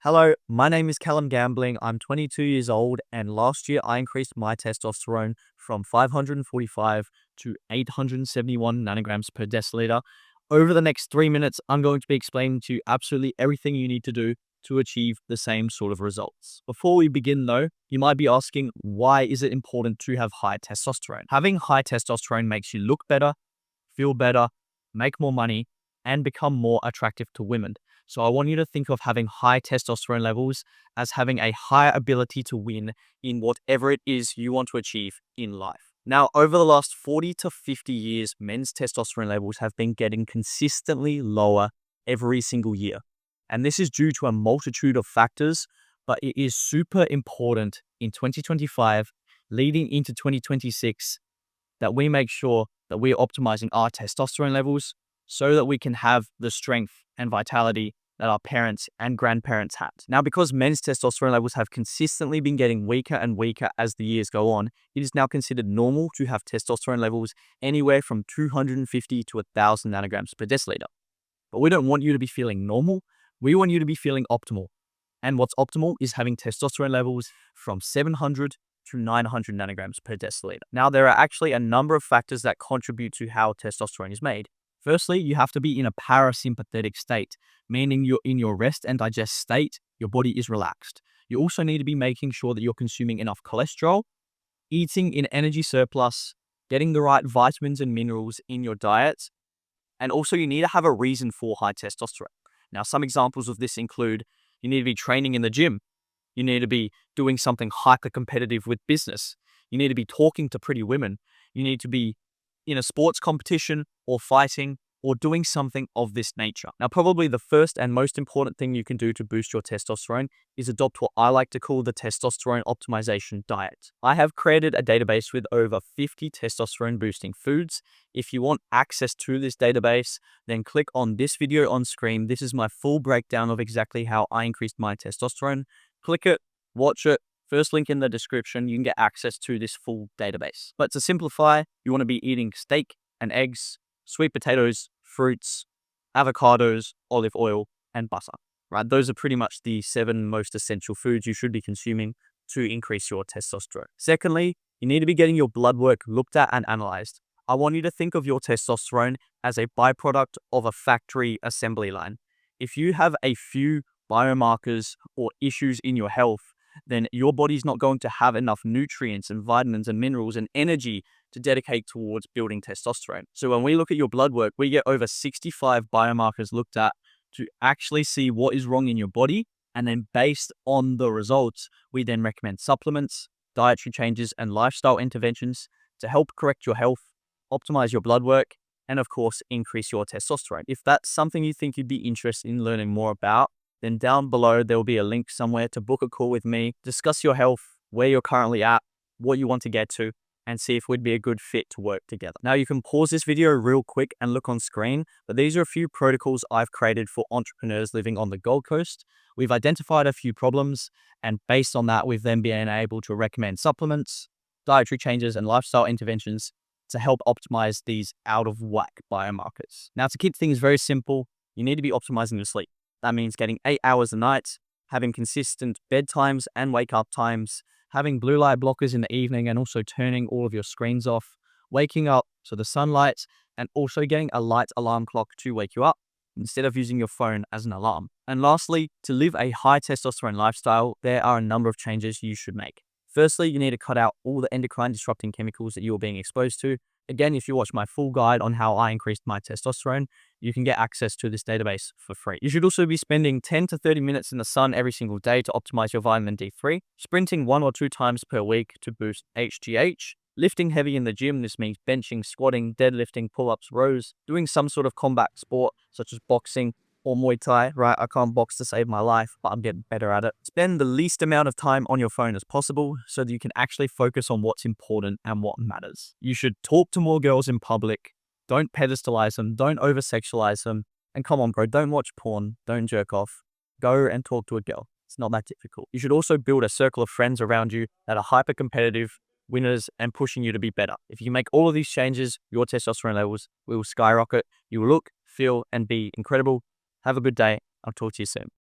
Hello, my name is Callum Gambling. I'm 22 years old, and last year I increased my testosterone from 545 to 871 nanograms per deciliter. Over the next 3 minutes, I'm going to be explaining to you absolutely everything you need to do to achieve the same sort of results. Before we begin though, you might be asking, why is it important to have high testosterone? Having high testosterone makes you look better, feel better, make more money, and become more attractive to women. So I want you to think of having high testosterone levels as having a higher ability to win in whatever it is you want to achieve in life. Now, over the last 40 to 50 years, men's testosterone levels have been getting consistently lower every single year. And this is due to a multitude of factors, but it is super important in 2025, leading into 2026, that we make sure that we're optimizing our testosterone levels so that we can have the strength and vitality that our parents and grandparents had. Now, because men's testosterone levels have consistently been getting weaker and weaker as the years go on, it is now considered normal to have testosterone levels anywhere from 250 to 1,000 nanograms per deciliter. But we don't want you to be feeling normal. We want you to be feeling optimal. And what's optimal is having testosterone levels from 700 to 900 nanograms per deciliter. Now, there are actually a number of factors that contribute to how testosterone is made. Firstly, you have to be in a parasympathetic state, meaning you're in your rest and digest state, your body is relaxed. You also need to be making sure that you're consuming enough cholesterol, eating in energy surplus, getting the right vitamins and minerals in your diet, and also you need to have a reason for high testosterone. Now, some examples of this include you need to be training in the gym. You need to be doing something hyper competitive with business. You need to be talking to pretty women. You need to be in a sports competition or fighting or doing something of this nature. Now, probably the first and most important thing you can do to boost your testosterone is adopt what I like to call the testosterone optimization diet. I have created a database with over 50 testosterone boosting foods. If you want access to this database, then click on this video on screen. This is my full breakdown of exactly how I increased my testosterone. Click it, watch it. First link in the description, you can get access to this full database. But to simplify, you want to be eating steak and eggs, sweet potatoes, fruits, avocados, olive oil, and butter, right? Those are pretty much the 7 most essential foods you should be consuming to increase your testosterone. Secondly, you need to be getting your blood work looked at and analyzed. I want you to think of your testosterone as a byproduct of a factory assembly line. If you have a few biomarkers or issues in your health, then your body's not going to have enough nutrients and vitamins and minerals and energy to dedicate towards building testosterone. So when we look at your blood work, we get over 65 biomarkers looked at to actually see what is wrong in your body. And then based on the results, we then recommend supplements, dietary changes, and lifestyle interventions to help correct your health, optimize your blood work, and of course, increase your testosterone. If that's something you think you'd be interested in learning more about, then down below, there will be a link somewhere to book a call with me, discuss your health, where you're currently at, what you want to get to, and see if we'd be a good fit to work together. Now, you can pause this video real quick and look on screen, but these are a few protocols I've created for entrepreneurs living on the Gold Coast. We've identified a few problems, and based on that, we've then been able to recommend supplements, dietary changes, and lifestyle interventions to help optimize these out of whack biomarkers. Now, to keep things very simple, you need to be optimizing your sleep. That means getting 8 hours a night, having consistent bedtimes and wake up times, having blue light blockers in the evening, and also turning all of your screens off, waking up to the sunlight, and also getting a light alarm clock to wake you up instead of using your phone as an alarm. And lastly, to live a high testosterone lifestyle, there are a number of changes you should make. Firstly, you need to cut out all the endocrine disrupting chemicals that you're being exposed to. Again, if you watch my full guide on how I increased my testosterone, you can get access to this database for free. You should also be spending 10 to 30 minutes in the sun every single day to optimize your vitamin D3, sprinting 1 or 2 times per week to boost HGH, lifting heavy in the gym. This means benching, squatting, deadlifting, pull-ups, rows, doing some sort of combat sport such as boxing or Muay Thai, right? I can't box to save my life, but I'm getting better at it. Spend the least amount of time on your phone as possible so that you can actually focus on what's important and what matters. You should talk to more girls in public. Don't pedestalize them. Don't over-sexualize them. And come on, bro, don't watch porn. Don't jerk off. Go and talk to a girl. It's not that difficult. You should also build a circle of friends around you that are hyper-competitive, winners, and pushing you to be better. If you make all of these changes, your testosterone levels will skyrocket. You will look, feel, and be incredible. Have a good day. I'll talk to you soon.